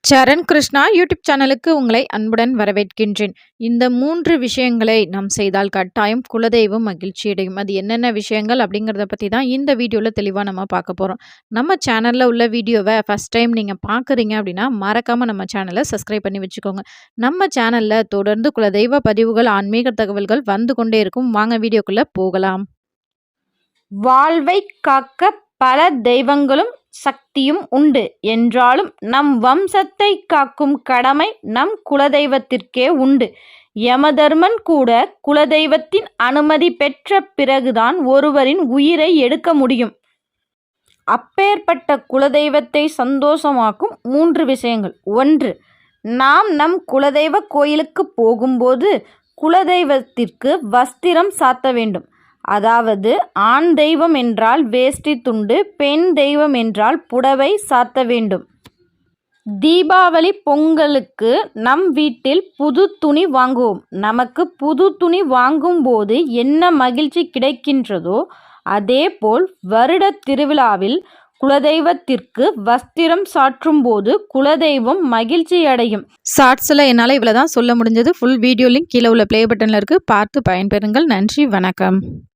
சரண் Krishna YouTube சேனலுக்கு உங்களை அன்புடன் வரவேற்கின்றேன். இந்த 3 விஷயங்களை நாம் செய்தால் கட்டாயம் குலதெய்வம் மகிழ்ச்சி அடையும். அது என்னென்ன விஷயங்கள் அப்படிங்கிறத பத்தி தான் இந்த வீடியோல தெளிவா நம்ம பார்க்க போறோம். நம்ம சேனல்ல உள்ள வீடியோவ ஃபர்ஸ்ட் டைம் நீங்க பார்க்குறீங்க அப்படின்னா, மறக்காம நம்ம சேனல சப்ஸ்கிரைப் பண்ணி வச்சுக்கோங்க. நம்ம சேனல்ல தொடர்ந்து குலதெய்வ பதிவுகள், ஆன்மீக தகவல்கள் வந்து கொண்டே இருக்கும். வாங்க வீடியோக்குள்ள போகலாம். வாழ்வை காக்க பல தெய்வங்களும் சக்தியும் உண்டு என்றாலும் நம் வம்சத்தை காக்கும் கடமை நம் குலதெய்வத்திற்கே உண்டு. யமதர்மன் கூட குலதெய்வத்தின் அனுமதி பெற்ற பிறகுதான் ஒருவரின் உயிரை எடுக்க முடியும். அப்பேற்பட்ட குலதெய்வத்தை சந்தோஷமாக்கும் 3 விஷயங்கள். 1. நாம் நம் குலதெய்வ கோயிலுக்கு போகும்போது குலதெய்வத்திற்கு வஸ்திரம் சாத்த வேண்டும். அதாவது ஆண் தெய்வம் என்றால் வேஷ்டி துண்டு, பெண் தெய்வம் என்றால் புடவை சாத்த வேண்டும். தீபாவளி பொங்கலுக்கு நம் வீட்டில் புது துணி வாங்குவோம். நமக்கு புது துணி வாங்கும்போது என்ன மகிழ்ச்சி கிடைக்கின்றதோ அதேபோல் வருட திருவிழாவில் குலதெய்வத்திற்கு வஸ்திரம் சாற்றும் போது குலதெய்வம் மகிழ்ச்சி அடையும். ஷார்ட்ஸில் என்னால் இவ்வளோ தான் சொல்ல முடிஞ்சது. ஃபுல் வீடியோ லிங்க் கீழே உள்ள ப்ளே பட்டனில் இருக்குது. பார்த்து பயன்பெறுங்கள். நன்றி, வணக்கம்.